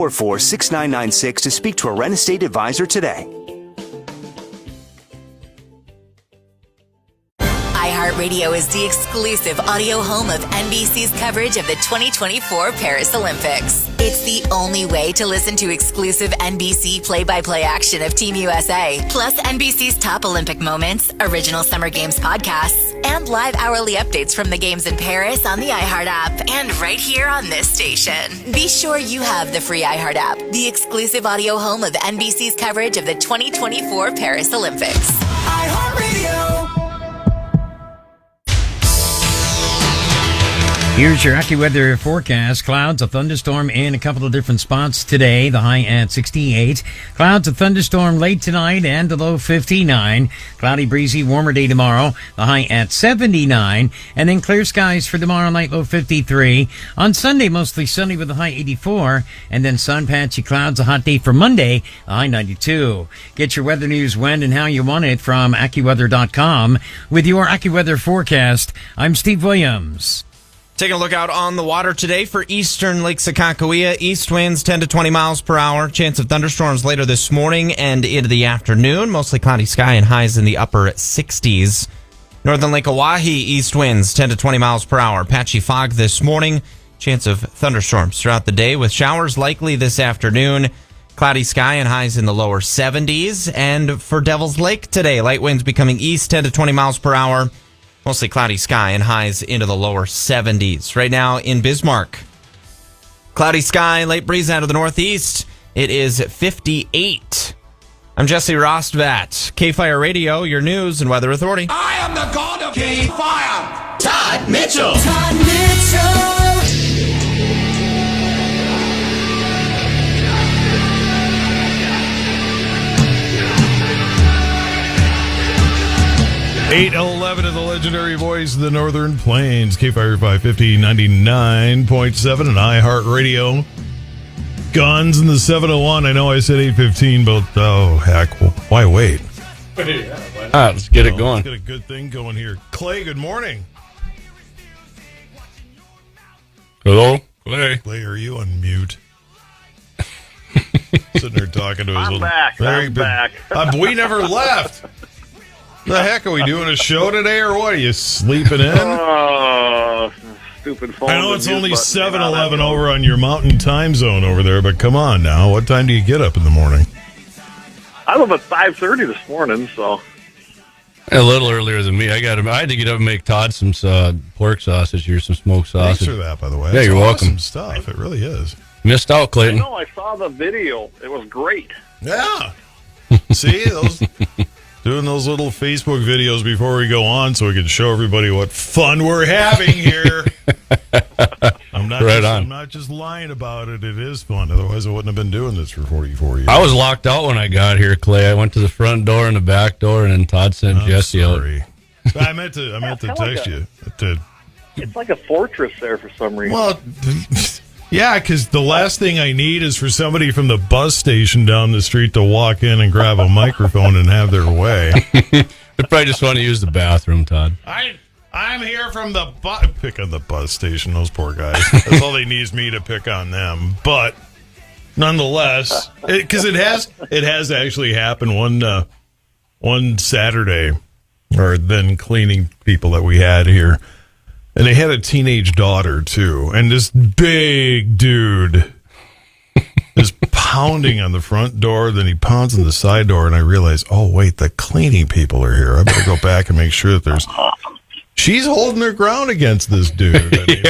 444-6996 to speak to a rent estate advisor today. iHeartRadio is the exclusive audio home of NBC's coverage of the 2024 Paris Olympics. It's the only way to listen to exclusive NBC play-by-play action of Team USA, plus NBC's top Olympic moments, original Summer Games podcasts, and live hourly updates from the games in Paris on the iHeart app and right here on this station. Be sure you have the free iHeart app, the exclusive audio home of NBC's coverage of the 2024 Paris Olympics. iHeartRadio. Here's your AccuWeather forecast. Clouds, a thunderstorm in a couple of different spots today. The high at 68. Clouds, a thunderstorm late tonight and a low 59. Cloudy, breezy, warmer day tomorrow. The high at 79. And then clear skies for tomorrow night, low 53. On Sunday, mostly sunny with a high 84. And then sun, patchy clouds, a hot day for Monday, a high 92. Get your weather news when and how you want it from AccuWeather.com. With your AccuWeather forecast, I'm Steve Williams. Taking a look out on the water today for eastern Lake Sakakawea. East winds 10 to 20 miles per hour. Chance of thunderstorms later this morning and into the afternoon. Mostly cloudy sky and highs in the upper 60s. Northern Lake Oahe, east winds 10 to 20 miles per hour. Patchy fog this morning. Chance of thunderstorms throughout the day with showers likely this afternoon. Cloudy sky and highs in the lower 70s. And for Devil's Lake today, light winds becoming east 10 to 20 miles per hour. Mostly cloudy sky and highs into the lower 70s. Right now in Bismarck, cloudy sky, late breeze out of the northeast. It is 58. I'm Jesse Rostvat, KFYR Radio, your news and weather authority. I am the god of KFYR. Todd Mitchell. Todd Mitchell. 8:11 of the legendary voice of the Northern Plains, KFYR 550, 99.7 and iHeartRadio. Guns in the 701. I know I said 8:15, but oh heck, well, why wait? Let's get it going. Let's get a good thing going here. Clay, good morning. Hello, Clay. Clay, are you on mute? Sitting there talking to his little. I'm back. We never left. The heck, are we doing a show today or what? Are you sleeping in? Oh, stupid phone. I know it's only 7:11 over on your mountain time zone over there, but come on now. What time do you get up in the morning? I was up at 5:30 this morning, so. A little earlier than me. I had to get up and make Todd some pork sausage here, some smoked sausage. Thanks for that, by the way. Yeah, you're welcome. Awesome stuff. It really is. Missed out, Clayton. I know. I saw the video. It was great. Yeah. See, doing those little Facebook videos before we go on so we can show everybody what fun we're having here. I'm not just lying about it. It is fun. Otherwise, I wouldn't have been doing this for 44 years. I was locked out when I got here, Clay. I went to the front door and the back door, and then Todd sent Jesse out. I meant to text you. It's like a fortress there for some reason. Well, yeah, because the last thing I need is for somebody from the bus station down the street to walk in and grab a microphone and have their way. They probably just want to use the bathroom, Todd. I'm here from the bus. Pick on the bus station, those poor guys. That's all they need is me to pick on them. But nonetheless, because it has actually happened one Saturday, or then cleaning people that we had here. And they had a teenage daughter, too. And this big dude is pounding on the front door. Then he pounds on the side door. And I realize, oh, wait, the cleaning people are here. I better go back and make sure that there's... She's holding her ground against this dude. I mean,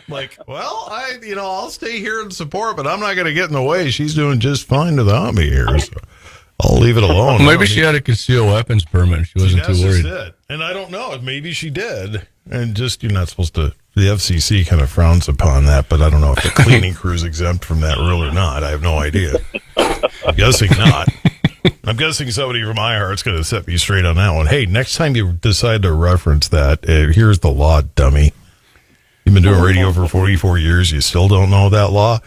like, well, I'll stay here and support, but I'm not going to get in the way. She's doing just fine without me here. So I'll leave it alone. Maybe she had a concealed weapons permit. She wasn't too worried. And I don't know. Maybe she did. And just, you're not supposed to, the FCC kind of frowns upon that, but I don't know if the cleaning crew's exempt from that rule or not. I have no idea. I'm guessing not. I'm guessing somebody from iHeart's going to set me straight on that one. Hey, next time you decide to reference that, here's the law, dummy. You've been doing radio for 44 years. You still don't know that law?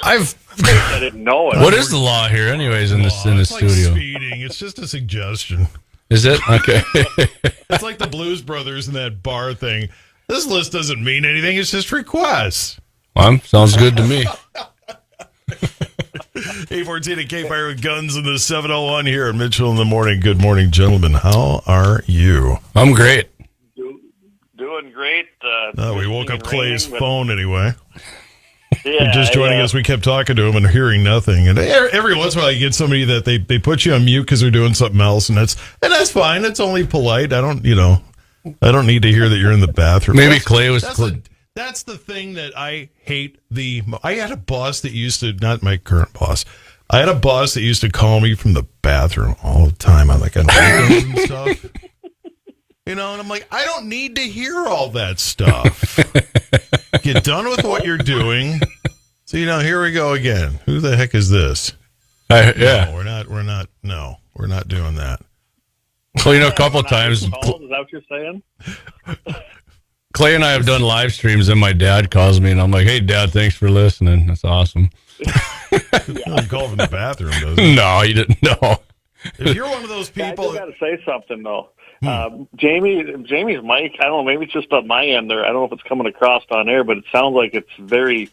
I didn't know it. What is the law here, anyways, in the studio? Speeding. It's just a suggestion. Is it? Okay. It's like the Blues Brothers and that bar thing. This list doesn't mean anything. It's just requests. Sounds good to me. 814 at KFYR with Guns in the 701 here at Mitchell in the Morning. Good morning, gentlemen. How are you? I'm great. Doing great. We woke up Clay's phone anyway. Yeah, Just joining us, we kept talking to him and hearing nothing. And every once in a while, you get somebody that they put you on mute because they're doing something else, and that's fine. It's only polite. I don't need to hear that you're in the bathroom. Maybe Clay was. That's the thing that I hate. I had a boss that used to, not my current boss. I had a boss that used to call me from the bathroom all the time on like on weekends and stuff. And I'm like, I don't need to hear all that stuff. Get done with what you're doing. So, here we go again. Who the heck is this? Yeah. No, we're not doing that. Well, a couple of times. Is that what you're saying? Clay and I have done live streams, and my dad calls me, and I'm like, hey, Dad, thanks for listening. That's awesome. I'm calling from the bathroom, doesn't he? No, he didn't know. If you're one of those people. I got to say something, though. Jamie's mic, I don't know, maybe it's just on my end there. I don't know if it's coming across on air, but it sounds like it's very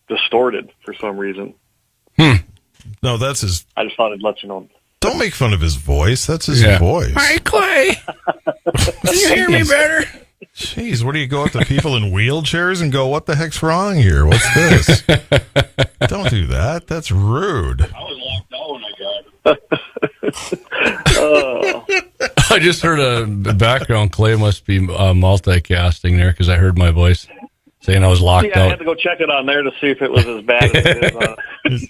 distorted for some reason. No, that's his. I just thought I'd let you know. Don't make fun of his voice. That's his voice. Hi, Clay. Can you hear me better? Jeez, what do you go up to people in wheelchairs and go, what the heck's wrong here? What's this? Don't do that. That's rude. I was locked out when I got it. I just heard the background. Clay must be multicasting there because I heard my voice saying I was locked out. I had to go check it on there to see if it was as bad as it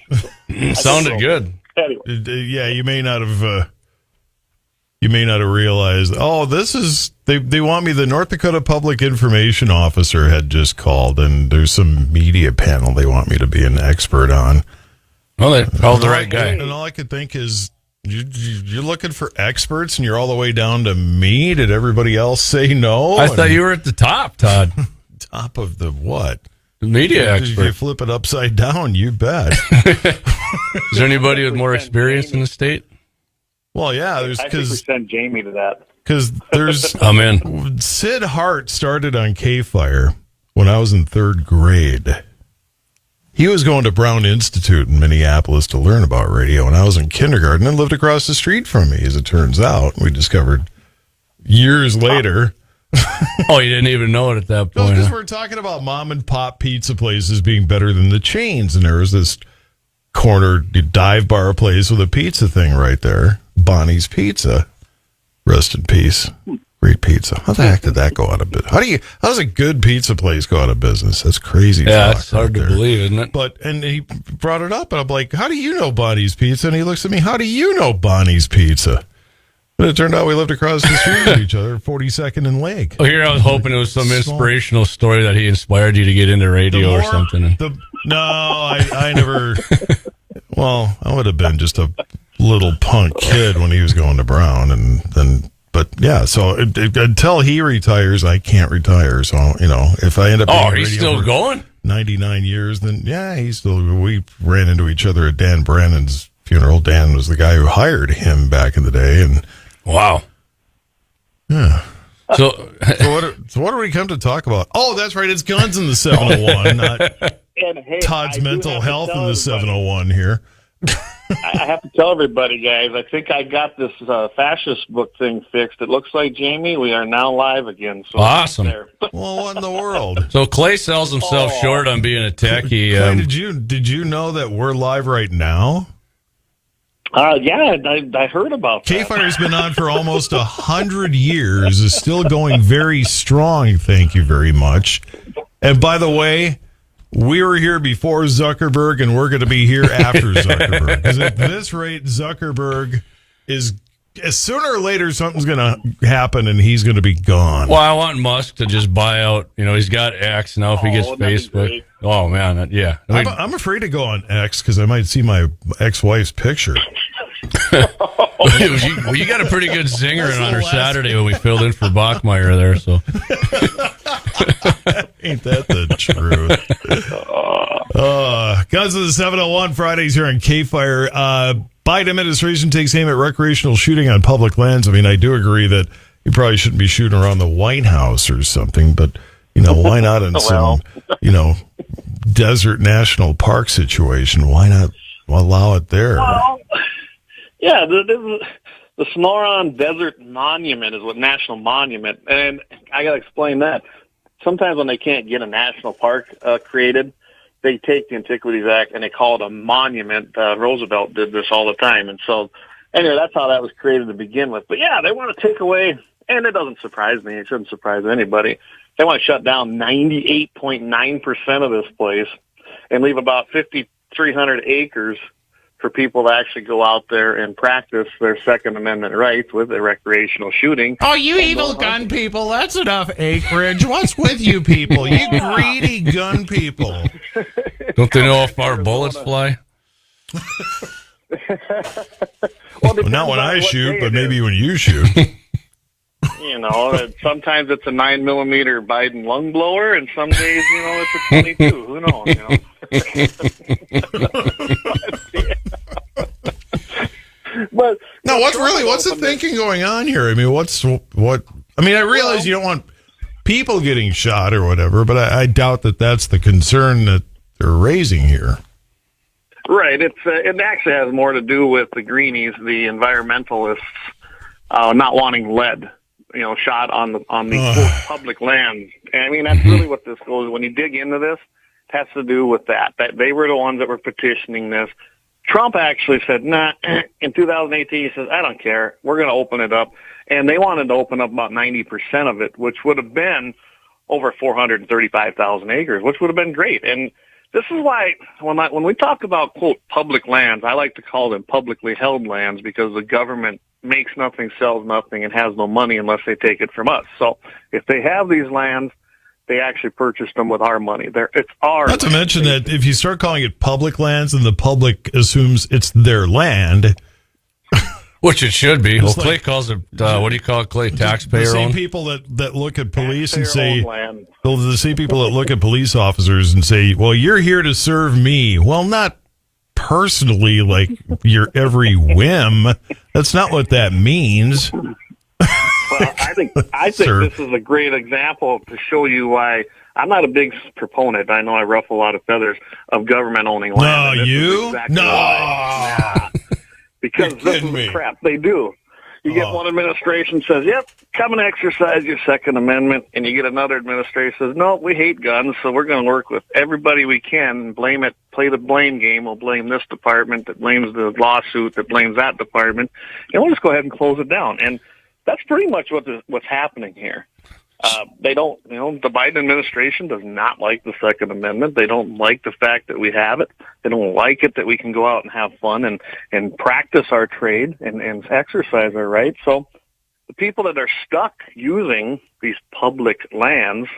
is. Sounded good. Anyway. Yeah, you may not have realized. Oh, this is they want me. The North Dakota Public Information Officer had just called, and there's some media panel they want me to be an expert on. Well, they called the right guy. And all I could think is, you're looking for experts, and you're all the way down to me. Did everybody else say no? I thought you were at the top, Todd. Top of the what? The media If expert. you flip it upside down, you bet. Is there anybody with more experience in the state? Well, yeah, I think we send Jamie to that. Because there's I'm in. Sid Hart started on KFYR when I was in third grade. He was going to Brown Institute in Minneapolis to learn about radio when I was in kindergarten and lived across the street from me, as it turns out. We discovered years later. Oh, you didn't even know it at that point. Because we're talking about mom and pop pizza places being better than the chains, and there was this corner dive bar place with a pizza thing right there. Bonnie's Pizza. Rest in peace. Great pizza. How the heck did that go out of business? How does a good pizza place go out of business? That's crazy. Yeah, it's hard to believe, isn't it? And he brought it up, and I'm like, how do you know Bonnie's Pizza? And he looks at me, how do you know Bonnie's Pizza? But it turned out we lived across the street from each other, 42nd and Lake. Oh, here I was hoping it was some inspirational story that he inspired you to get into radio or something. I never. Well, I would have been just a little punk kid when he was going to Brown, and then. But yeah, so until he retires, I can't retire. So if I end up, he's still going 99 years, then yeah, he's still. We ran into each other at Dan Brannon's funeral. Dan was the guy who hired him back in the day, and wow, yeah. So what do we come to talk about? Oh, that's right, it's guns in the 701, not Todd's mental health in the 701 here. I have to tell everybody, guys, I think I got this Facist-book thing fixed. It looks like, Jamie, we are now live again. So awesome. Well, what in the world? So Clay sells himself short on being a techie. Clay, did you know that we're live right now? Yeah, I heard about that. KFYR has been on for almost 100 years, is still going very strong, thank you very much. And by the way, we were here before Zuckerberg, and we're going to be here after Zuckerberg. Because at this rate, Zuckerberg is, sooner or later, something's going to happen, and he's going to be gone. Well, I want Musk to just buy out. He's got X now. If he gets Facebook, oh man, yeah. I'm afraid to go on X because I might see my ex-wife's picture. You got a pretty good zinger on her Saturday when we filled in for Bachmeyer there. So ain't that the truth? Guns of the 701 Fridays here on KFYR. Biden administration takes aim at recreational shooting on public lands. I mean, I do agree that you probably shouldn't be shooting around the White House or something, but why not in some desert national park situation. Why not allow it there? Well, yeah, the Sonoran Desert Monument is what national monument, and I got to explain that. Sometimes when they can't get a national park created, they take the Antiquities Act and they call it a monument. Roosevelt did this all the time, and so anyway, that's how that was created to begin with. But yeah, they want to take away, and it doesn't surprise me. It shouldn't surprise anybody. They want to shut down 98.9% of this place and leave about 5,300 acres for people to actually go out there and practice their Second Amendment rights with the recreational shooting. Oh, you evil gun people. That's enough acreage. What's with you people? You greedy gun people. Don't they know how far bullets fly? Well, not when I shoot, but maybe when you shoot. You know, sometimes it's a 9mm Biden lung blower, and some days, you know, it's a 22. Who knows? You know? But no, what's the thinking going on here? I mean, I realize you don't want people getting shot or whatever, but I doubt that that's the concern that they're raising here. Right. It actually has more to do with the greenies, the environmentalists, not wanting lead, you know, shot on the quote, public lands. And I mean, that's really what this goes. When you dig into this, it has to do with that they were the ones that were petitioning this. Trump actually said, nah, in 2018, he says, I don't care. We're going to open it up. And they wanted to open up about 90% of it, which would have been over 435,000 acres, which would have been great. And this is why when we talk about, quote, public lands, I like to call them publicly held lands because the government makes nothing, sells nothing, and has no money unless they take it from us. So if they have these lands, they actually purchased them with our money. It's ours. Not to mention that if you start calling it public lands and the public assumes it's their land. Which it should be. Well, Clay like, calls it, what do you call it, Clay? Taxpayer The same owned? people that look at police and say, land. the same people that look at police officers and say, well, you're here to serve me. Well, not personally, like your every whim. That's not what that means. Well, I think this is a great example to show you why I'm not a big proponent. I know I ruffle a lot of feathers of government owning land. No, you? Exactly no. Nah. Because this is the crap they do. You get one administration says, yep, come and exercise your Second Amendment, and you get another administration says, no, we hate guns, so we're going to work with everybody we can, blame it, play the blame game. We'll blame this department that blames the lawsuit that blames that department, and we'll just go ahead and close it down. And that's pretty much what's happening here. They don't, the Biden administration does not like the Second Amendment. They don't like the fact that we have it. They don't like it that we can go out and have fun and practice our trade and exercise our rights. So the people that are stuck using these public lands,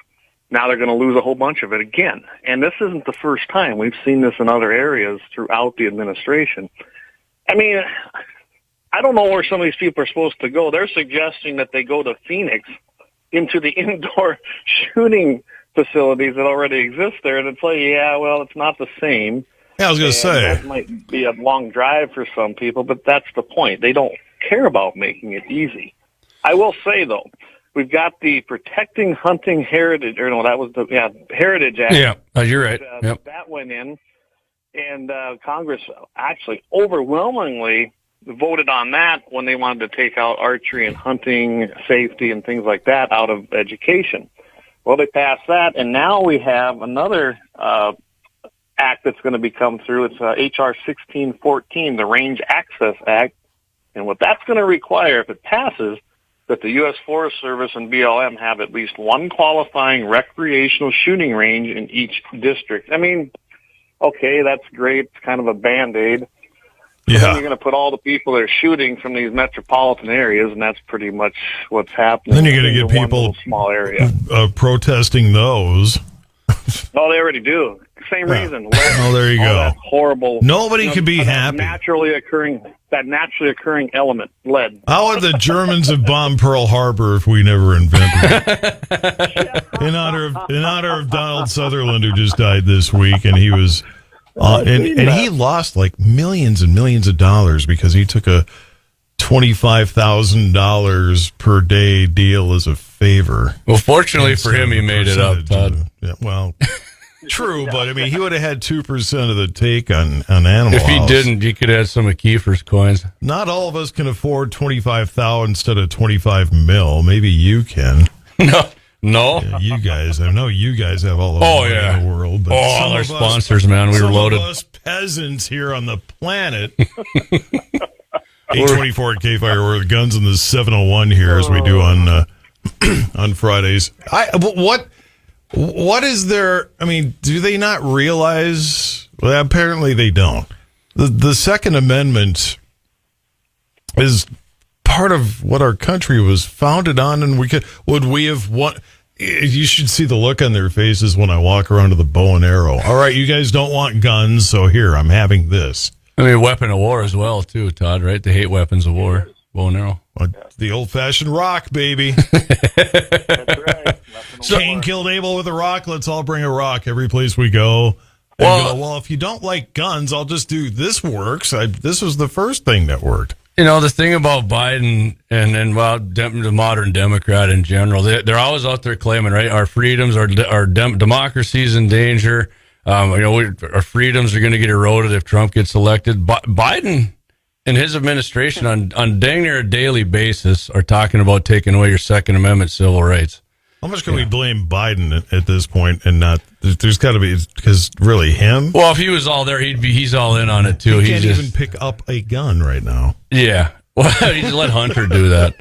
now they're going to lose a whole bunch of it again. And this isn't the first time. We've seen this in other areas throughout the administration. I mean, I don't know where some of these people are supposed to go. They're suggesting that they go to Phoenix into the indoor shooting facilities that already exist there. And it's like, yeah, well, it's not the same. Yeah, I was going to say. That might be a long drive for some people, but that's the point. They don't care about making it easy. I will say, though, we've got the Protecting Hunting Heritage, or no, that was the Heritage Act. Yeah, you're right. Yep. That went in, and Congress actually overwhelmingly voted on that when they wanted to take out archery and hunting safety and things like that out of education. Well, they passed that, and now we have another act that's going to be come through. It's H.R. 1614, the Range Access Act. And what that's going to require, if it passes, that the U.S. Forest Service and BLM have at least one qualifying recreational shooting range in each district. I mean, okay, that's great. It's kind of a Band-Aid. Yeah. Then you're going to put all the people that are shooting from these metropolitan areas, and that's pretty much what's happening. Then you're going to get people small area. Protesting those. Oh, they already do. Same reason. Oh, there you go. That horrible. Nobody could be happy. Naturally occurring element, lead. How would the Germans have bombed Pearl Harbor if we never invented it? in honor of Donald Sutherland, who just died this week, and he was. And he lost like millions and millions of dollars because he took a $25,000 per day deal as a favor. Well, fortunately for him, he made it up, Todd. Yeah, well, True, but I mean, he would have had 2% of the take on Animal If he House. didn't, you could add some of Kiefer's coins. Not all of us can afford 25,000 instead of 25 mil. Maybe you can. No. Yeah, you guys, I know you guys have all the money in the world. But all our sponsors, man, we were loaded. Some of us peasants here on the planet. 824 at KFYR, we're the guns in the 701 here, as we do on Fridays. What is there? I mean, do they not realize? Well, apparently they don't. The Second Amendment is part of what our country was founded on, and would we have won? You should see the look on their faces when I walk around with a bow and arrow. All right, you guys don't want guns, so here, I'm having this. I mean, weapon of war as well, too, Todd, right? They hate weapons of war. Bow and arrow. The old-fashioned rock, baby. That's right. Cain killed Abel with a rock. Let's all bring a rock every place we go. Well, if you don't like guns, I'll just do this works. This was the first thing that worked. You know, the thing about Biden and the modern Democrat in general, they're always out there claiming, right, our freedoms, our democracy is in danger. Our freedoms are going to get eroded if Trump gets elected. Biden and his administration on dang near a daily basis are talking about taking away your Second Amendment civil rights. How much can we blame Biden at this point and not? There's got to be, because really him. Well, if he was all there, he's all in on it too. He can't even pick up a gun right now. Yeah, well, he just let Hunter do that.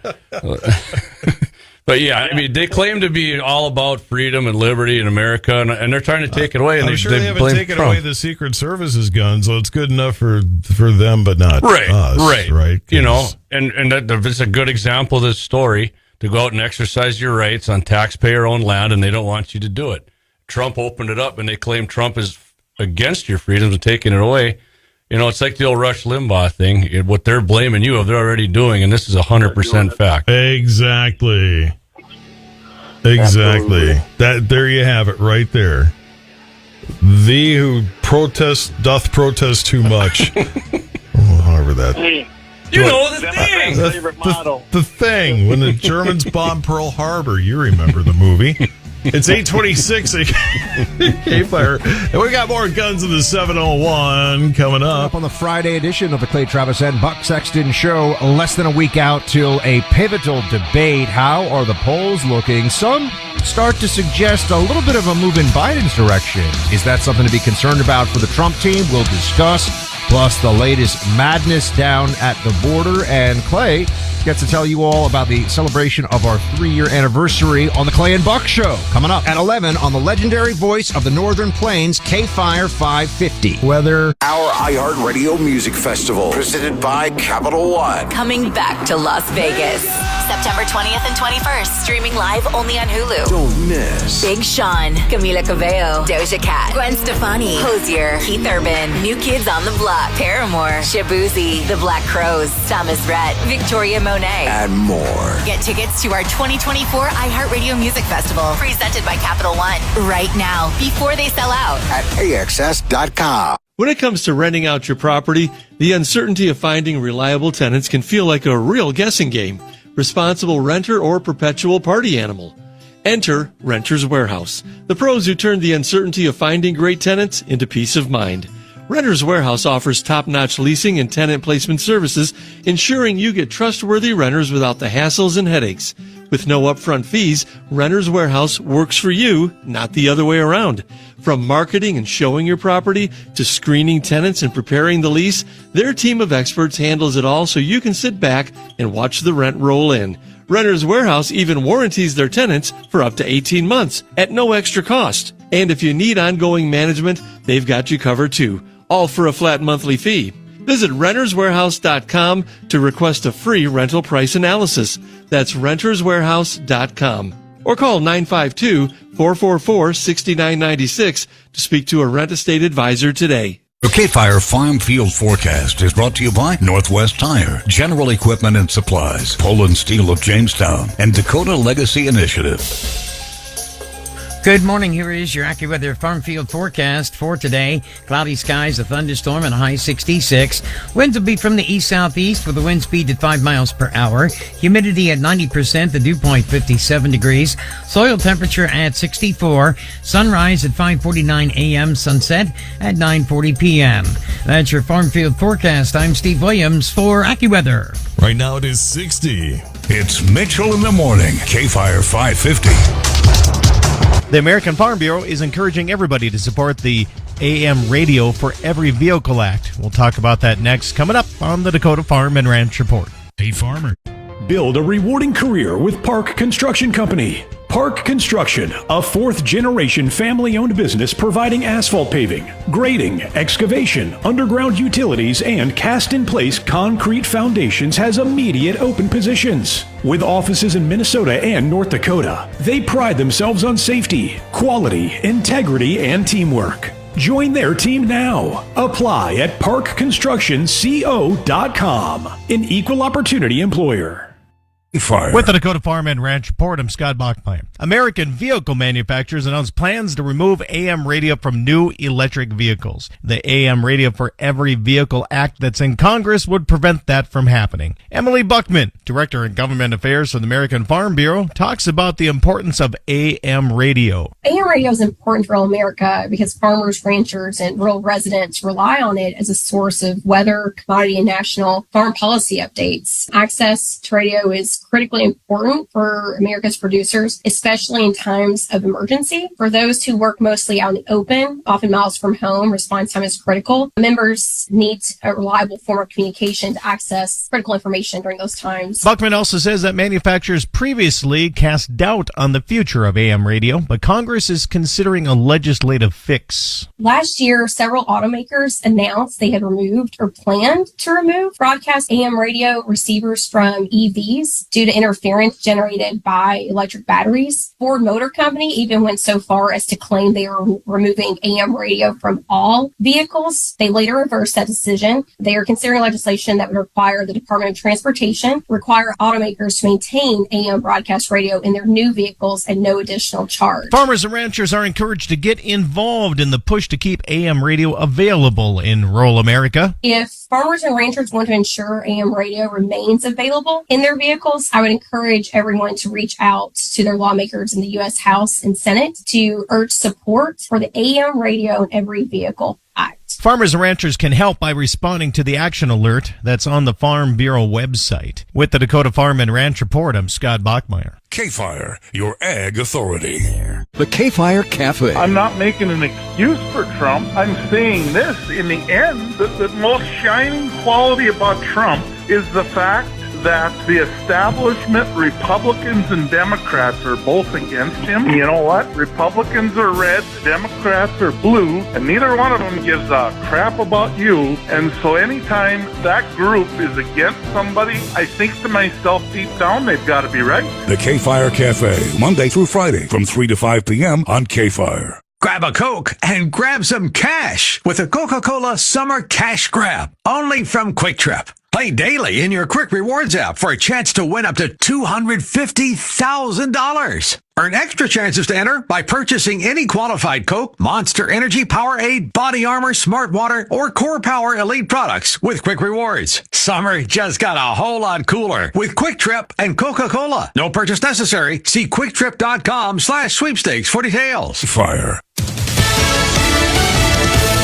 But yeah, I mean, they claim to be all about freedom and liberty in America, and they're trying to take it away. And I'm sure they haven't taken Trump away the Secret Service's gun, so it's good enough for them, but not us. Right. You know, and it's a good example of this story. To go out and exercise your rights on taxpayer-owned land, and they don't want you to do it. Trump opened it up, and they claim Trump is against your freedoms and taking it away. You know, it's like the old Rush Limbaugh thing. What they're blaming you of, they're already doing, and this is 100% fact. Exactly. There you have it right there. Thee who doth protest too much. However that... You know the thing. The thing when the Germans bombed Pearl Harbor. You remember the movie. It's 8:26 at KFYR, and we got more guns in the 701 coming up on the Friday edition of the Clay Travis and Buck Sexton Show. Less than a week out till a pivotal debate. How are the polls looking? Some start to suggest a little bit of a move in Biden's direction. Is that something to be concerned about for the Trump team? We'll discuss. Plus the latest madness down at the border. And Clay gets to tell you all about the celebration of our 3-year anniversary on the Clay and Buck Show. Coming up at 11 on the legendary voice of the Northern Plains, KFYR 550. Weather. Our iHeartRadio Music Festival, presented by Capital One. Coming back to Las Vegas. September 20th and 21st. Streaming live only on Hulu. Don't miss Big Sean, Camila Cabello, Doja Cat, Gwen Stefani, Hozier, Keith Urban, New Kids on the Block, Paramore, Shabuzi, The Black Crowes, Thomas Rhett, Victoria Monet, and more. Get tickets to our 2024 iHeartRadio Music Festival, presented by Capital One, right now, before they sell out. At AXS.com. When it comes to renting out your property, the uncertainty of finding reliable tenants can feel like a real guessing game. Responsible renter or perpetual party animal. Enter Renter's Warehouse, the pros who turn the uncertainty of finding great tenants into peace of mind. Renter's Warehouse offers top-notch leasing and tenant placement services, ensuring you get trustworthy renters without the hassles and headaches. With no upfront fees, Renter's Warehouse works for you, not the other way around. From marketing and showing your property to screening tenants and preparing the lease, their team of experts handles it all so you can sit back and watch the rent roll in. Renter's Warehouse even warranties their tenants for up to 18 months at no extra cost. And if you need ongoing management, they've got you covered too, all for a flat monthly fee. Visit renterswarehouse.com to request a free rental price analysis. That's renterswarehouse.com. Or call 952-444-6996 to speak to a rent estate advisor today. The KFYR Farm Field Forecast is brought to you by Northwest Tire, General Equipment and Supplies, Poland Steel of Jamestown, and Dakota Legacy Initiative. Good morning. Here is your AccuWeather Farm Field forecast for today. Cloudy skies, a thunderstorm, and a high 66. Winds will be from the east-southeast with a wind speed at 5 miles per hour. Humidity at 90%, the dew point 57 degrees. Soil temperature at 64. Sunrise at 5:49 a.m., sunset at 9:40 p.m. That's your Farm Field forecast. I'm Steve Williams for AccuWeather. Right now it is 60. It's Mitchell in the morning. KFYR 550. The American Farm Bureau is encouraging everybody to support the AM Radio for Every Vehicle Act. We'll talk about that next, coming up on the Dakota Farm and Ranch Report. Hey, farmer. Build a rewarding career with Park Construction Company. Park Construction, a fourth-generation family-owned business providing asphalt paving, grading, excavation, underground utilities, and cast-in-place concrete foundations, has immediate open positions. With offices in Minnesota and North Dakota, they pride themselves on safety, quality, integrity, and teamwork. Join their team now. Apply at parkconstructionco.com. An equal opportunity employer. Fire. With the Dakota Farm and Ranch Report, I'm Scott Bachmeyer. American vehicle manufacturers announced plans to remove AM radio from new electric vehicles. The AM Radio for Every Vehicle Act that's in Congress would prevent that from happening. Emily Buckman, Director of Government Affairs for the American Farm Bureau, talks about the importance of AM radio. AM radio is important for all America because farmers, ranchers, and rural residents rely on it as a source of weather, commodity, and national farm policy updates. Access to radio is critically important for America's producers, especially in times of emergency. For those who work mostly out in the open, often miles from home, response time is critical. Members need a reliable form of communication to access critical information during those times. Buckman also says that manufacturers previously cast doubt on the future of AM radio, but Congress is considering a legislative fix. Last year, several automakers announced they had removed or planned to remove broadcast AM radio receivers from EVs due to interference generated by electric batteries. Ford Motor Company even went so far as to claim they were removing AM radio from all vehicles. They later reversed that decision. They are considering legislation that would require the Department of Transportation require automakers to maintain AM broadcast radio in their new vehicles at no additional charge. Farmers and ranchers are encouraged to get involved in the push to keep AM radio available in rural America. If farmers and ranchers want to ensure AM radio remains available in their vehicles, I would encourage everyone to reach out to their lawmakers in the U.S. House and Senate to urge support for the AM radio in Every Vehicle Act. Farmers and ranchers can help by responding to the action alert that's on the Farm Bureau website. With the Dakota Farm and Ranch Report, I'm Scott Bachmeyer. KFYR, your ag authority. The KFYR Cafe. I'm not making an excuse for Trump. I'm saying this. In the end, the most shining quality about Trump is the fact that the establishment, Republicans and Democrats, are both against him. You know what? Republicans are red, Democrats are blue, and neither one of them gives a crap about you. And so anytime that group is against somebody, I think to myself deep down, they've got to be right. The KFYR Cafe, Monday through Friday from 3 to 5 p.m. on KFYR. Grab a Coke and grab some cash with a Coca-Cola Summer Cash Grab, only from Quick Trip. Play daily in your Quick Rewards app for a chance to win up to $250,000. Earn extra chances to enter by purchasing any qualified Coke, Monster Energy, Powerade, Body Armor, Smart Water, or Core Power Elite products with Quick Rewards. Summer just got a whole lot cooler with Quick Trip and Coca-Cola. No purchase necessary. See QuickTrip.com/sweepstakes for details. Fire.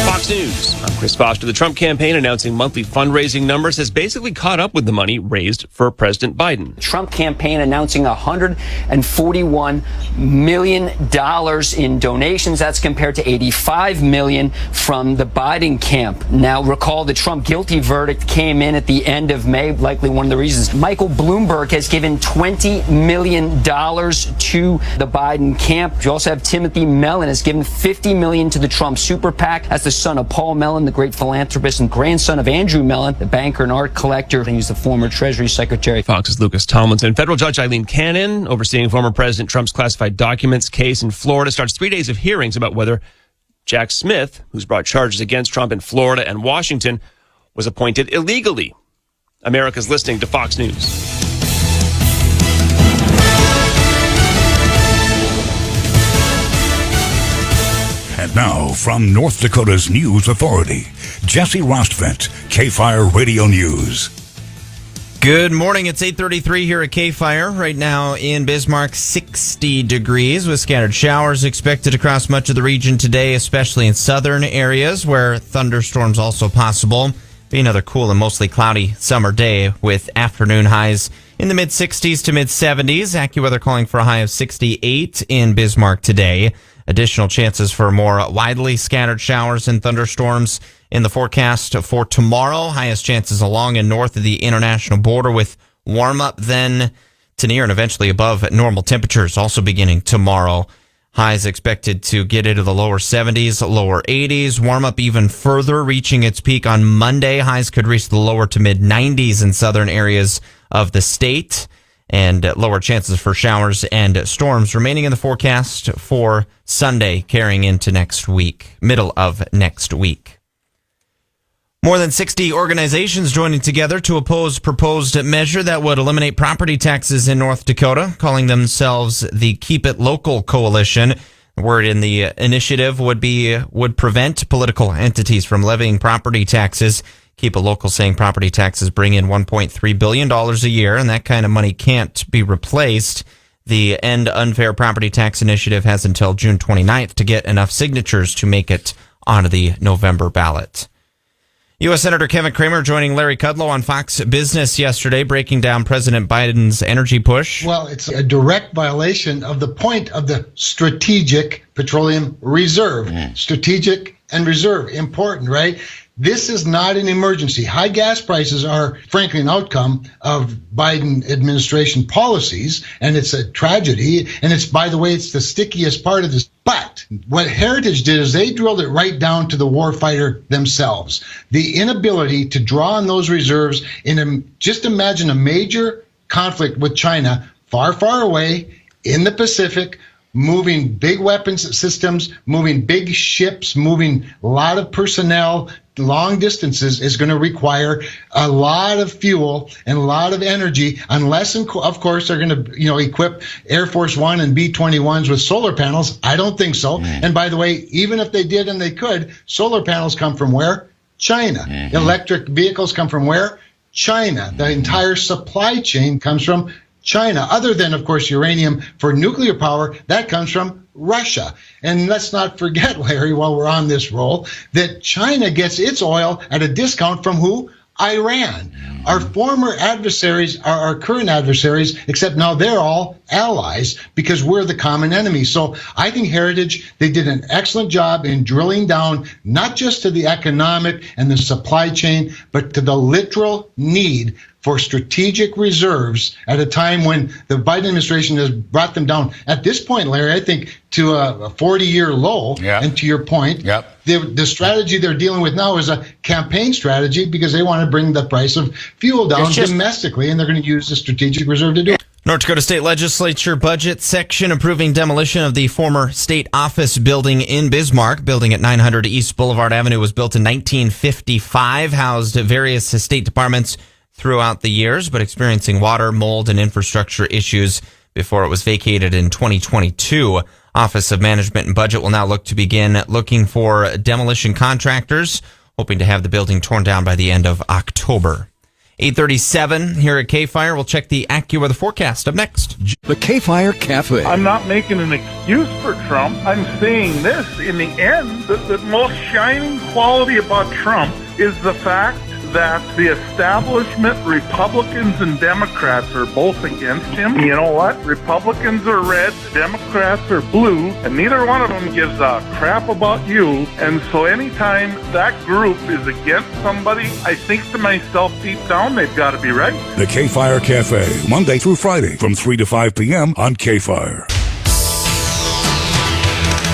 Fox News. I'm Chris Foster. The Trump campaign announcing monthly fundraising numbers has basically caught up with the money raised for President Biden. Trump campaign announcing $141 million in donations. That's compared to $85 million from the Biden camp. Now, recall the Trump guilty verdict came in at the end of May, likely one of the reasons. Michael Bloomberg has given $20 million to the Biden camp. You also have Timothy Mellon has given $50 million to the Trump super PAC. That's the son of Paul Mellon, the great philanthropist, and grandson of Andrew Mellon, the banker and art collector, and he's the former Treasury Secretary. Fox's Lucas Tomlinson. Federal Judge Eileen Cannon, overseeing former President Trump's classified documents case in Florida, starts 3 days of hearings about whether Jack Smith, who's brought charges against Trump in Florida and Washington, was appointed illegally. America's listening to Fox News. Now, from North Dakota's news authority, Jesse Rostvent, KFYR Radio News. Good morning. It's 8:33 here at KFYR. Right now in Bismarck, 60 degrees with scattered showers expected across much of the region today, especially in southern areas where thunderstorms also possible. Be another cool and mostly cloudy summer day with afternoon highs in the mid-60s to mid-70s. AccuWeather calling for a high of 68 in Bismarck today. Additional chances for more widely scattered showers and thunderstorms in the forecast for tomorrow. Highest chances along and north of the international border with warm up then to near and eventually above normal temperatures also beginning tomorrow. Highs expected to get into the lower 70s, lower 80s. Warm up even further, reaching its peak on Monday. Highs could reach the lower to mid 90s in southern areas of the state. And lower chances for showers and storms remaining in the forecast for Sunday, carrying into next week, middle of next week. More than 60 organizations joining together to oppose proposed measure that would eliminate property taxes in North Dakota, calling themselves the Keep It Local Coalition. The word in the initiative would prevent political entities from levying property taxes. Keep It Local saying property taxes bring in $1.3 billion a year, and that kind of money can't be replaced. The End Unfair Property Tax Initiative has until June 29th to get enough signatures to make it onto the November ballot. U.S. Senator Kevin Cramer joining Larry Kudlow on Fox Business yesterday, breaking down President Biden's energy push. Well, it's a direct violation of the point of the Strategic Petroleum Reserve. Strategic and reserve, important, right? This is not an emergency. High gas prices are, frankly, an outcome of Biden administration policies, and it's a tragedy. And it's, by the way, it's the stickiest part of this. But what Heritage did is they drilled it right down to the warfighter themselves. The inability to draw on those reserves just imagine a major conflict with China far, far away in the Pacific, moving big weapons systems, moving big ships, moving a lot of personnel, long distances is going to require a lot of fuel and a lot of energy, unless, of course, they're going to, equip Air Force One and B-21s with solar panels. I don't think so. And by the way, even if they did and they could, solar panels come from where? China. Electric vehicles come from where? China. The entire supply chain comes from China, other than, of course, uranium for nuclear power, that comes from Russia. And let's not forget, Larry, while we're on this roll, that China gets its oil at a discount from who? Iran. Our former adversaries are our current adversaries, except now they're all allies because we're the common enemy. So I think Heritage, they did an excellent job in drilling down not just to the economic and the supply chain, but to the literal need for strategic reserves at a time when the Biden administration has brought them down. At this point, Larry, I think to a 40-year low. And to your point, the strategy they're dealing with now is a campaign strategy because they want to bring the price of fuel down domestically, and they're going to use the strategic reserve to do it. North Dakota State Legislature budget section approving demolition of the former state office building in Bismarck. Building at 900 East Boulevard Avenue was built in 1955, housed various state departments throughout the years, but experiencing water, mold, and infrastructure issues before it was vacated in 2022. Office of Management and Budget will now look to begin looking for demolition contractors, hoping to have the building torn down by the end of October. 8:37 here at KFYR. We'll check the AccuWeather forecast up next. The KFYR Cafe. I'm not making an excuse for Trump. I'm saying this. In the end, the most shining quality about Trump is the fact that the establishment, Republicans and Democrats, are both against him. You know what? Republicans are red, Democrats are blue, and neither one of them gives a crap about you. And so anytime that group is against somebody, I think to myself deep down, they've got to be right. The KFYR Cafe, Monday through Friday from 3 to 5 p.m. on KFYR.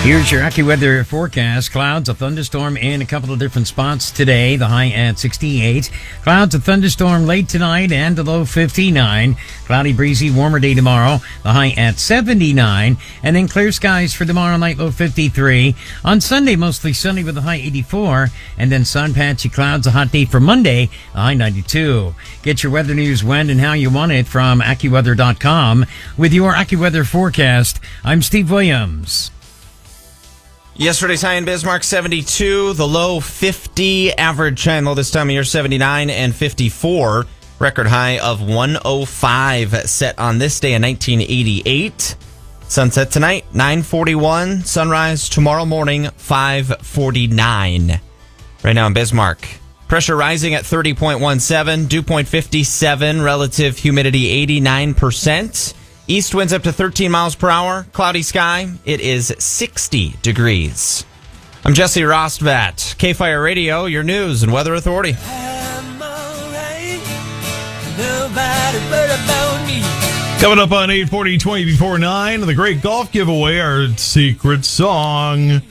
Here's your AccuWeather forecast. Clouds, a thunderstorm in a couple of different spots today. The high at 68. Clouds, a thunderstorm late tonight and a low 59. Cloudy, breezy, warmer day tomorrow. The high at 79. And then clear skies for tomorrow night, low 53. On Sunday, mostly sunny with a high 84. And then sun, patchy clouds, a hot day for Monday, the high 92. Get your weather news when and how you want it from AccuWeather.com. With your AccuWeather forecast, I'm Steve Williams. Yesterday's high in Bismarck, 72. The low, 50. Average high and low this time of year, 79 and 54. Record high of 105 set on this day in 1988. Sunset tonight, 9:41. Sunrise tomorrow morning, 5:49. Right now in Bismarck. Pressure rising at 30.17. Dew point 57. Relative humidity 89%. East winds up to 13 miles per hour. Cloudy sky. It is 60 degrees. I'm Jesse Rostvat. KFYR Radio, your news and weather authority. Coming up on 8:40, 20 before 9, the great golf giveaway, our secret song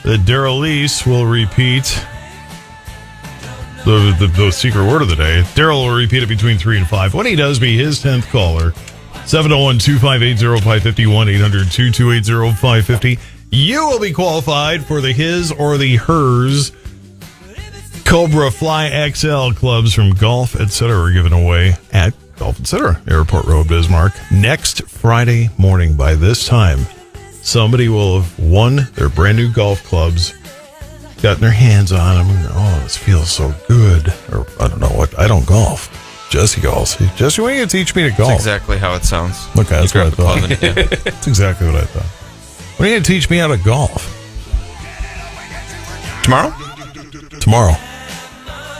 that Daryl Lease will repeat. The secret word of the day. Daryl will repeat it between 3 and 5. When he does, be his 10th caller. 701-258-0550, 1-800-228-0550. You will be qualified for the his or the hers Cobra Fly XL clubs from Golf Etc. We're giving away at Golf Etc. Airport Road, Bismarck. Next Friday morning by this time, somebody will have won their brand new golf clubs, gotten their hands on them, and this feels so good. Or I don't know what. I don't golf. Jesse golfs. Jesse, when are you going to teach me to golf? That's exactly how it sounds. Okay, that's what I thought. That's exactly what I thought. When are you going to teach me how to golf? Tomorrow? Tomorrow.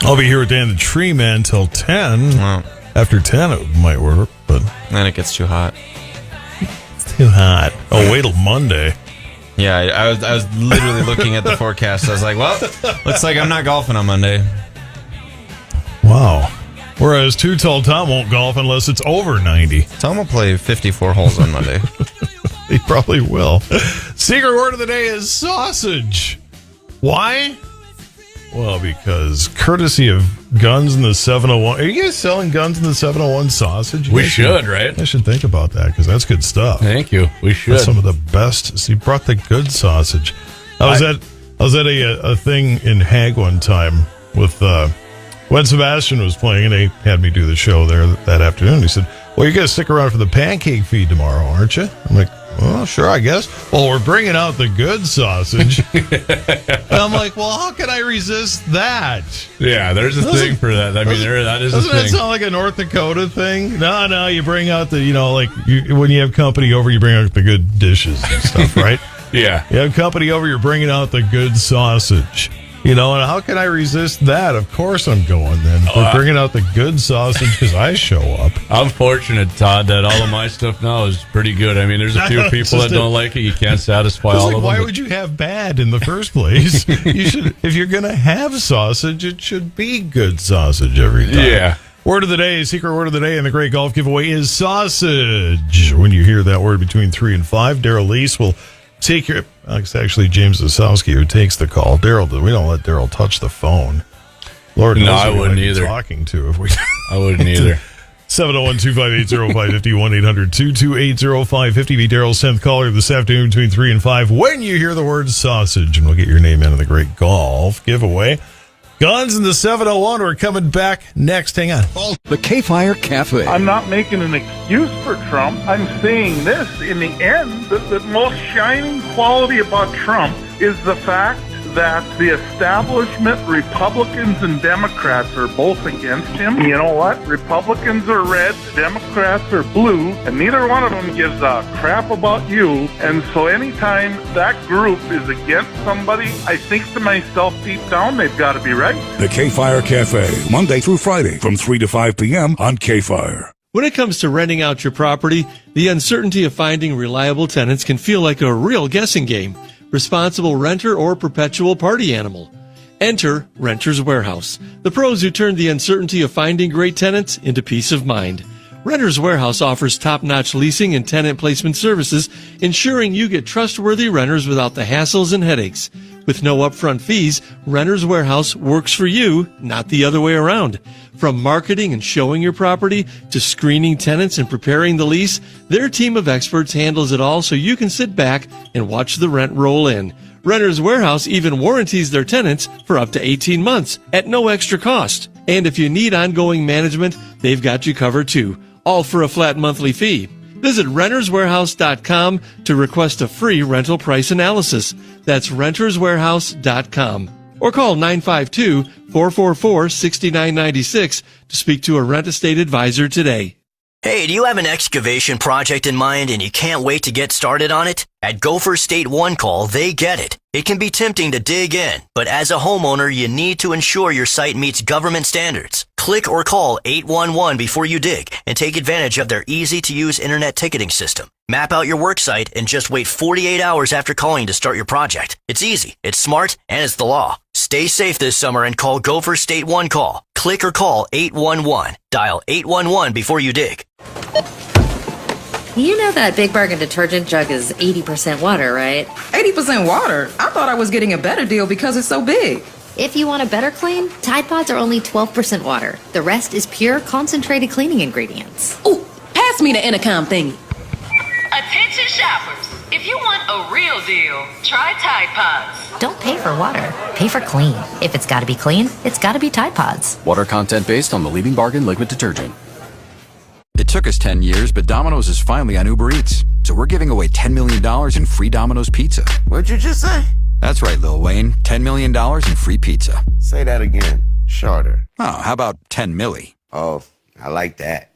I'll be here with Dan the Tree Man till 10. Wow. After 10, it might work, but then it gets too hot. It's too hot. Oh, wait till Monday. Yeah, I was literally looking at the forecast. I was like, well, looks like I'm not golfing on Monday. Wow. Whereas Too Tall Tom won't golf unless it's over 90. Tom will play 54 holes on Monday. He probably will. Secret word of the day is sausage. Why? Well, because courtesy of Guns in the 701. Are you guys selling Guns in the 701 sausage? We should, right? I should think about that because that's good stuff. Thank you. We should. That's some of the best. So you brought the good sausage. I was at a thing in Hague one time with when Sebastian was playing, and they had me do the show there that afternoon. He said, well, you're going to stick around for the pancake feed tomorrow, aren't you? I'm like, well, sure, I guess. Well, we're bringing out the good sausage. And I'm like, well, how can I resist that? Yeah, there's a thing for that. I mean, that is a thing. Doesn't that sound like a North Dakota thing? No, you bring out the, when you have company over, you bring out the good dishes and stuff, right? Yeah. You have company over, you're bringing out the good sausage. And how can I resist that? Of course I'm going then. We're bringing out the good sausage because I show up. I'm fortunate, Todd, that all of my stuff now is pretty good. I mean, there's a few people that don't like it. You can't satisfy all of them. Why would you have bad in the first place? You should, if you're going to have sausage, it should be good sausage every time. Yeah. Word of the day, secret word of the day, and the great golf giveaway is sausage. When you hear that word between 3 and 5, Daryl Lease will take your... It's actually James Zasowski who takes the call. We don't let Daryl touch the phone. Lord knows I wouldn't either. Talking to if we... I wouldn't either. 701-258-0550, 1-800-228-0550. Be Daryl's 10th caller this afternoon between 3 and 5 when you hear the word sausage, and we'll get your name into the great golf giveaway. Guns in the 701 are coming back next. Hang on. The KFYR Cafe. I'm not making an excuse for Trump. I'm saying this. In the end, the most shining quality about Trump is the fact that the establishment, Republicans and Democrats, are both against him. You know what? Republicans are red, Democrats are blue, and neither one of them gives a crap about you. And so anytime that group is against somebody, I think to myself deep down, they've got to be right. The KFYR Cafe, Monday through Friday from 3 to 5 p.m. on KFYR. When it comes to renting out your property, the uncertainty of finding reliable tenants can feel like a real guessing game. Responsible renter or perpetual party animal. Enter Renter's Warehouse, the pros who turn the uncertainty of finding great tenants into peace of mind. Renter's Warehouse offers top-notch leasing and tenant placement services, ensuring you get trustworthy renters without the hassles and headaches. With no upfront fees, Renter's Warehouse works for you, not the other way around. From marketing and showing your property to screening tenants and preparing the lease, their team of experts handles it all so you can sit back and watch the rent roll in. Renter's Warehouse even warranties their tenants for up to 18 months at no extra cost. And if you need ongoing management, they've got you covered too, all for a flat monthly fee. Visit renterswarehouse.com to request a free rental price analysis. That's renterswarehouse.com. Or call 952-444-6996 to speak to a rent estate advisor today. Hey, do you have an excavation project in mind and you can't wait to get started on it? At Gopher State One Call, they get it. It can be tempting to dig in, but as a homeowner, you need to ensure your site meets government standards. Click or call 811 before you dig and take advantage of their easy-to-use internet ticketing system. Map out your work site and just wait 48 hours after calling to start your project. It's easy, it's smart, and it's the law. Stay safe this summer and call Gopher State One Call. Click or call 811. Dial 811 before you dig. You know that Big Bargain detergent jug is 80% water, right? 80% water? I thought I was getting a better deal because it's so big. If you want a better clean, Tide Pods are only 12% water. The rest is pure, concentrated cleaning ingredients. Ooh, pass me the intercom thingy. Attention shoppers. If you want a real deal, try Tide Pods. Don't pay for water. Pay for clean. If it's got to be clean, it's got to be Tide Pods. Water content based on the leading bargain liquid detergent. It took us 10 years, but Domino's is finally on Uber Eats. So we're giving away $10 million in free Domino's pizza. What'd you just say? That's right, Lil Wayne. $10 million in free pizza. Say that again. Shorter. Oh, how about 10 milli? Oh, I like that.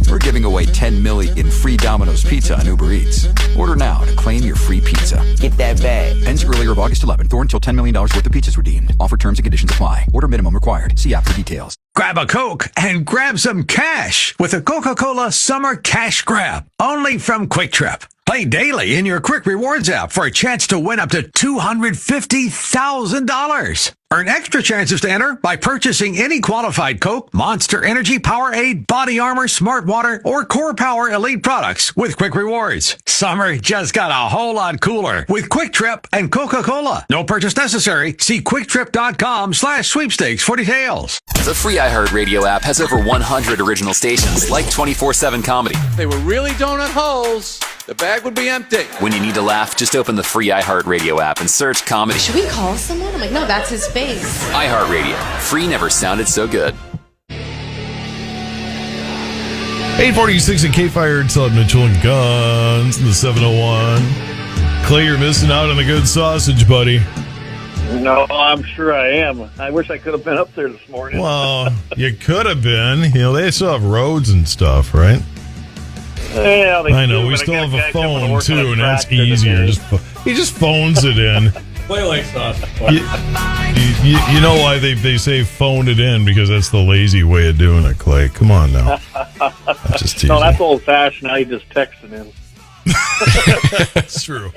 We're giving away 10 milli in free Domino's pizza on Uber Eats. Order now to claim your free pizza. Get that bag. Ends earlier of August 11th or until $10 million worth of pizzas redeemed. Offer terms and conditions apply. Order minimum required. See app for details. Grab a Coke and grab some cash with a Coca-Cola Summer Cash Grab. Only from Quick Trip. Play daily in your Quick Rewards app for a chance to win up to $250,000. Earn extra chances to enter by purchasing any qualified Coke, Monster Energy, Powerade, Body Armor, Smart Water, or Core Power Elite products with Quick Rewards. Summer just got a whole lot cooler with Quick Trip and Coca-Cola. No purchase necessary. See QuickTrip.com/sweepstakes for details. The free iHeartRadio app has over 100 original stations like 24/7 Comedy. If they were really donut holes, the bag would be empty. When you need to laugh, just open the free iHeartRadio app and search Comedy. Should we call someone? I'm like, no, that's his face. iHeartRadio. Free never sounded so good. 846 at KFYR, it's on Mitchell and Guns in the 701. Clay, you're missing out on the good sausage, buddy. No, I'm sure I am. I wish I could have been up there this morning. Well, you could have been. You know, they still have roads and stuff, right? Yeah, I know. We still have a phone, too, and that's easier. He just phones it in. Play like sausage. You know why they say phoned it in? Because that's the lazy way of doing it, Clay. Come on now. No, that's old-fashioned. Now you just text it in. That's true.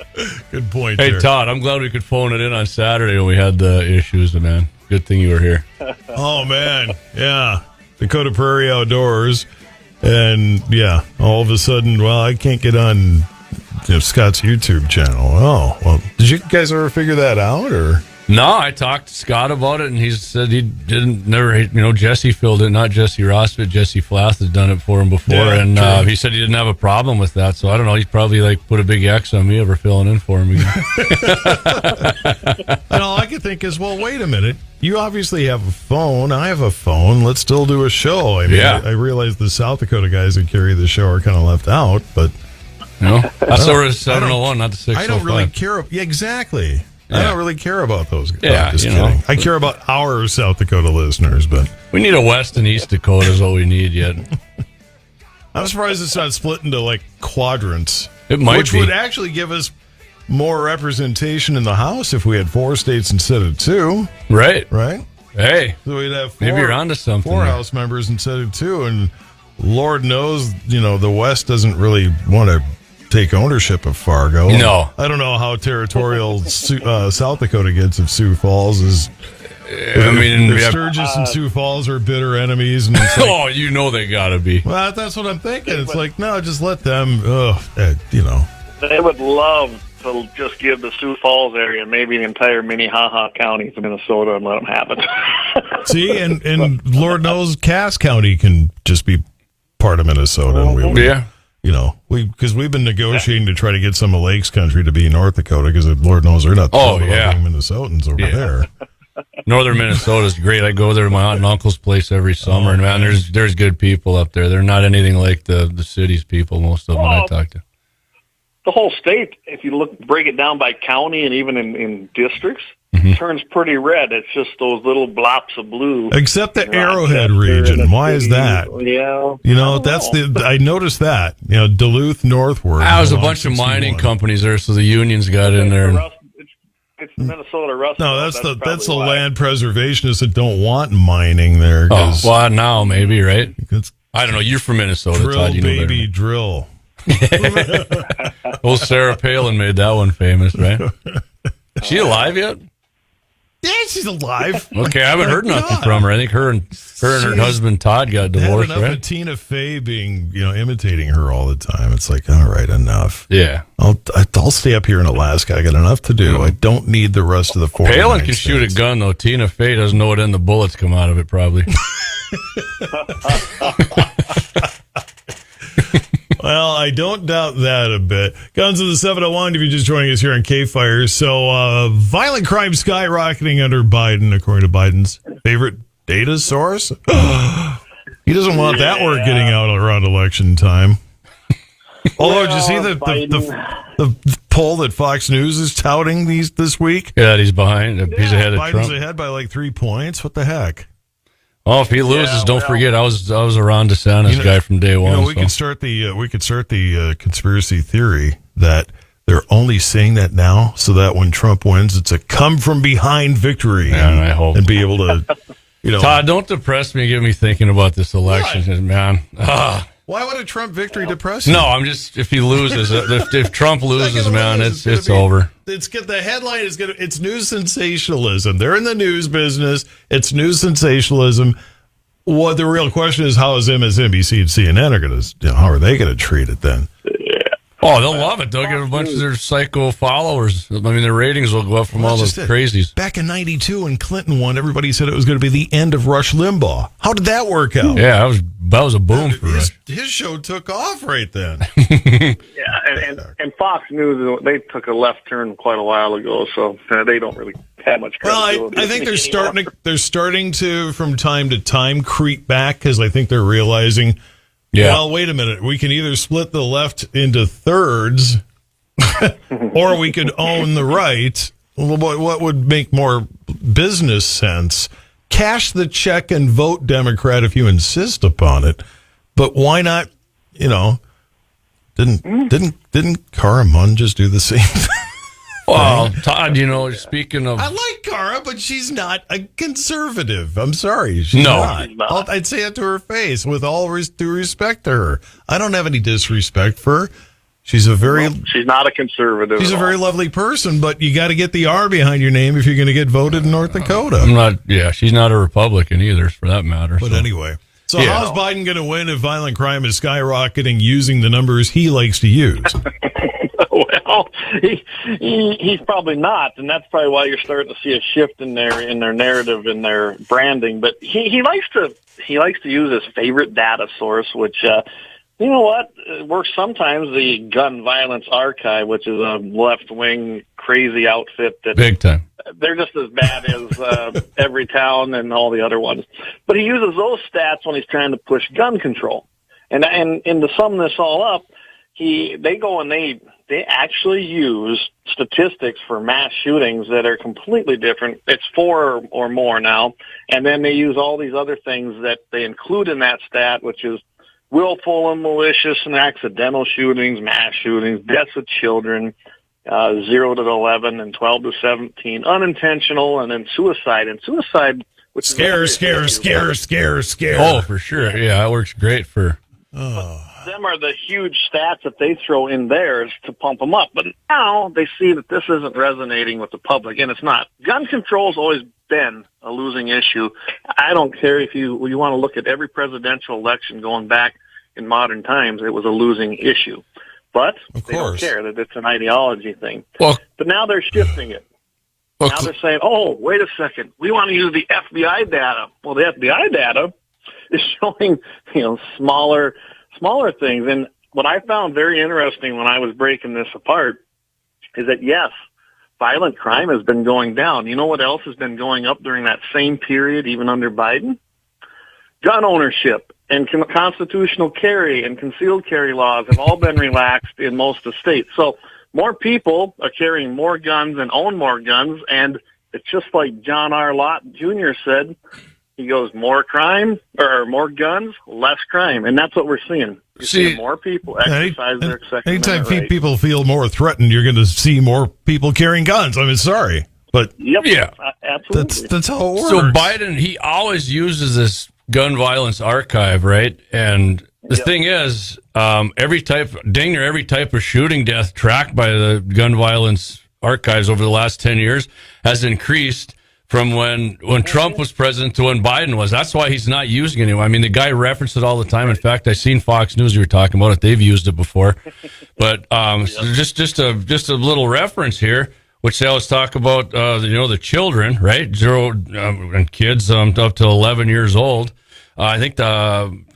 Good point. Hey, there. Todd, I'm glad we could phone it in on Saturday when we had the issues, man. Good thing you were here. Oh, man. Yeah. Dakota Prairie Outdoors. And, yeah, all of a sudden, well, I can't get on Scott's YouTube channel. Oh, well, did you guys ever figure that out, or? No, I talked to Scott about it, and he said he never, Jesse filled it, not Jesse Ross, but Jesse Flath has done it for him before, and he said he didn't have a problem with that, so I don't know, he's probably, put a big X on me ever filling in for him again. And all I could think is, well, wait a minute, you obviously have a phone, I have a phone, let's still do a show. I mean, yeah. I realize the South Dakota guys that carry the show are kind of left out, but... That's over 701, not the 605. I don't really care. Yeah, exactly. Yeah. I don't really care about those guys. Yeah, just kidding. I care about our South Dakota listeners, but we need a West and East Dakota is all we need yet. I'm surprised it's not split into quadrants. It might which be. Would actually give us more representation in the House if we had 4 states instead of 2. Right. So Hey, we'd have maybe you're onto something. 4 there. House members instead of 2, and Lord knows, the West doesn't really want to take ownership of Fargo. No. I don't know how territorial South Dakota gets if Sioux Falls is. If Sturgis and Sioux Falls are bitter enemies. And it's oh, they got to be. Well, that's what I'm thinking. It's no, just let them, They would love to just give the Sioux Falls area, maybe the entire Minnehaha counties of Minnesota, and let them happen. See, and Lord knows Cass County can just be part of Minnesota. And because we've been negotiating to try to get some of Lakes Country to be North Dakota, because Lord knows they're not Minnesotans over there. Northern Minnesota's great. I go there to my aunt and uncle's place every summer, and man, there's good people up there. They're not anything like the city's people. Most of them I talk to. The whole state, if you break it down by county and even in districts, turns pretty red. It's just those little blops of blue. Except the Arrowhead region. Why is that? Yeah. I noticed that. Duluth northward. There was a bunch of mining companies there, so the unions got in there. It's Minnesota Rust. No, that's the land preservationists that don't want mining there. Oh, well, now maybe, right? I don't know. You're from Minnesota, drill, Todd. You know baby, drill. Old Sarah Palin made that one famous, right? Is she alive yet? Yeah, she's alive. Okay, I haven't heard nothing from her. I think her and her husband Todd got divorced, enough right? of Tina Fey being, imitating her all the time. It's like, all right, enough. Yeah. I'll stay up here in Alaska. I got enough to do. I don't need the rest of the 49 Palin can shoot a gun, though. Tina Fey doesn't know what end the bullets come out of it, probably. Well, I don't doubt that a bit. Guns of the 701, if you're just joining us here on KFYR. So, violent crime skyrocketing under Biden, according to Biden's favorite data source. He doesn't want that word getting out around election time. Although, did you see the poll that Fox News is touting this week? Yeah, he's behind. He's ahead of Trump. Biden's ahead by like 3 points. What the heck? Oh, if he loses, don't forget I was a Ron DeSantis guy from day one. We could start the conspiracy theory that they're only saying that now so that when Trump wins, it's a come from behind victory. Yeah, and I hope and be able to, Todd, don't depress me. Get me thinking about this election, man. Why would a Trump victory depress you? No, I'm just if he loses, if Trump loses, man, it's over. The headline is it's news sensationalism. They're in the news business. It's news sensationalism. What the real question is, how is MSNBC and CNN are going to, how are they going to treat it then? Oh, they'll love it. They'll get a bunch of their psycho followers. I mean, their ratings will go up from all those crazies. Back in '92 when Clinton won, everybody said it was going to be the end of Rush Limbaugh. How did that work out? Yeah, that was a boom for Rush. His show took off right then. Yeah, and Fox News, they took a left turn quite a while ago, so they don't really have much credibility. Well, I think they're starting to, from time to time, creep back because I think they're realizing, well, wait a minute, we can either split the left into thirds or we could own the right. What would make more business sense? Cash the check and vote Democrat if you insist upon it. But why not, didn't Cara Munn just do the same thing? Well, Todd, speaking of... I like Cara, but she's not a conservative. I'm sorry. She's not. I'd say it to her face with all due respect to her. I don't have any disrespect for her. She's not a conservative. She's a very lovely person, but you got to get the R behind your name if you're going to get voted in North Dakota. She's not a Republican either, for that matter. But anyway. So how's Biden going to win if violent crime is skyrocketing using the numbers he likes to use? Well, he's probably not, and that's probably why you're starting to see a shift in their narrative, in their branding. But he likes to use his favorite data source, which you know what, works sometimes. The Gun Violence Archive, which is a left wing crazy outfit that big time. They're just as bad as Every Town and all the other ones. But he uses those stats when he's trying to push gun control. And to sum this all up, they go and they actually use statistics for mass shootings that are completely different. It's 4 or more now. And then they use all these other things that they include in that stat, which is willful and malicious and accidental shootings, mass shootings, deaths of children, 0 to 11 and 12 to 17, unintentional, and then suicide. And suicide, which scare. Oh, for sure. Yeah, that works great for... Them are the huge stats that they throw in theirs to pump them up. But now they see that this isn't resonating with the public, and it's not. Gun control's always been a losing issue. I don't care if you want to look at every presidential election going back in modern times, it was a losing issue. But they don't care that it's an ideology thing. Well, but now they're shifting it. Now they're saying, oh, wait a second, we want to use the FBI data. Well, the FBI data is showing, smaller things. And what I found very interesting when I was breaking this apart is that, yes, violent crime has been going down. You know what else has been going up during that same period, even under Biden? Gun ownership and constitutional carry and concealed carry laws have all been relaxed in most of the states. So more people are carrying more guns and own more guns, and it's just like John R. Lott Jr. said. He goes, more crime, or more guns, less crime. And that's what we're seeing. You're seeing more people exercise their Second Anytime Amendment right. people feel more threatened, you're going to see more people carrying guns. I mean, sorry. But yeah, absolutely. That's how it works. So Biden, he always uses this gun violence archive, right? And the thing is, dang near every type of shooting death tracked by the gun violence archives over the last 10 years has increased from when Trump was president to when Biden was. That's why he's not using it anymore. I mean, the guy referenced it all the time. In fact, I seen Fox News, you were talking about it. They've used it before. But so just a little reference here, which they always talk about, the children, right? And kids up to 11 years old. I think Biden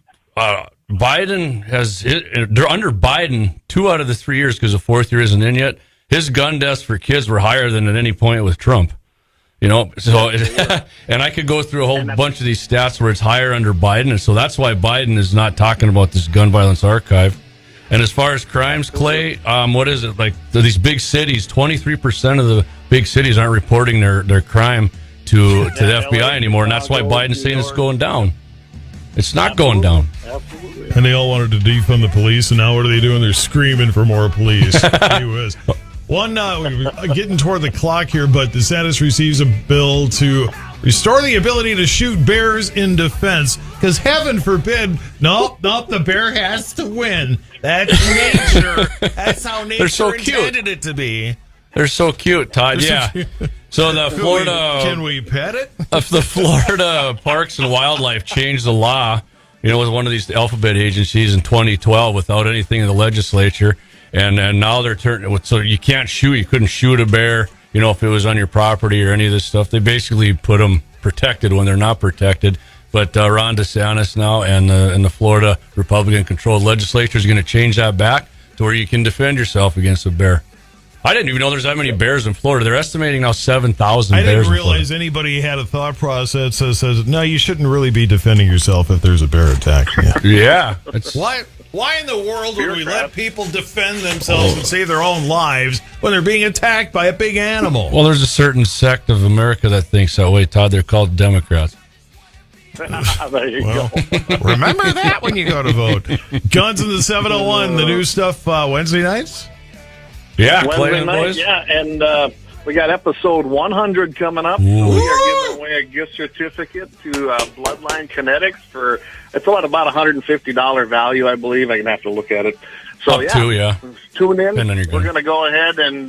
has, under Biden, 2 out of the 3 years, because the 4th year isn't in yet, his gun deaths for kids were higher than at any point with Trump. And I could go through a whole bunch of these stats where it's higher under Biden, and so that's why Biden is not talking about this gun violence archive. And as far as crimes, Clay, what is it, like these big cities? 23% of the big cities aren't reporting their crime to the FBI anymore, and that's why Biden's saying it's going down. It's not going down. Absolutely. And they all wanted to defund the police, and now what are they doing? They're screaming for more police. Anyways. We're getting toward the clock here, but DeSantis receives a bill to restore the ability to shoot bears in defense, because heaven forbid, the bear has to win. That's nature. That's how nature intended it to be. They're so cute, Todd. Yeah. So the Florida... Can we pet it? The Florida Parks and Wildlife changed the law, with one of these alphabet agencies in 2012 without anything in the legislature. And now they're turning, so you can't shoot. You couldn't shoot a bear, if it was on your property or any of this stuff. They basically put them protected when they're not protected. But Ron DeSantis now and the Florida Republican-controlled legislature is going to change that back to where you can defend yourself against a bear. I didn't even know there's that many bears in Florida. They're estimating now 7,000 bears. I didn't realize anybody had a thought process that says, no, you shouldn't really be defending yourself if there's a bear attack. Yeah. Why in the world would we let people defend themselves and save their own lives when they're being attacked by a big animal? Well, there's a certain sect of America that thinks that way, Todd. They're called Democrats. There you go. Remember that when you go to vote. Guns in the 701, the new stuff Wednesday nights? Yeah, Wednesday night, boys. Yeah, and we got episode 100 coming up. So we are giving away a gift certificate to Bloodline Kinetics for, it's about $150 value, I believe. I'm going to have to look at it. So, tune in. We're going to go ahead and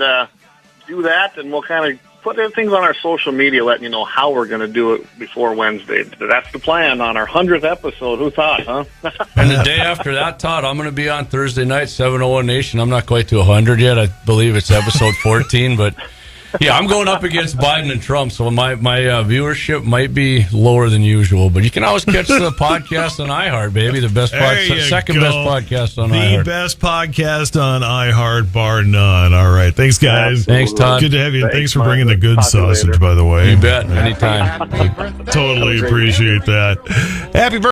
do that, and we'll kind of put things on our social media, letting you know how we're going to do it before Wednesday. That's the plan on our 100th episode. Who thought, huh? And the day after that, Todd, I'm going to be on Thursday night, 701 Nation. I'm not quite to 100 yet. I believe it's episode 14, but yeah, I'm going up against Biden and Trump, so my viewership might be lower than usual. But you can always catch the podcast on iHeart, baby. The best second best podcast on iHeart. The best podcast on iHeart, bar none. All right. Thanks, guys. Thanks, Todd. Good to have you. Thanks for bringing the good sausage, by the way. You bet. Anytime. Totally appreciate that. Happy birthday.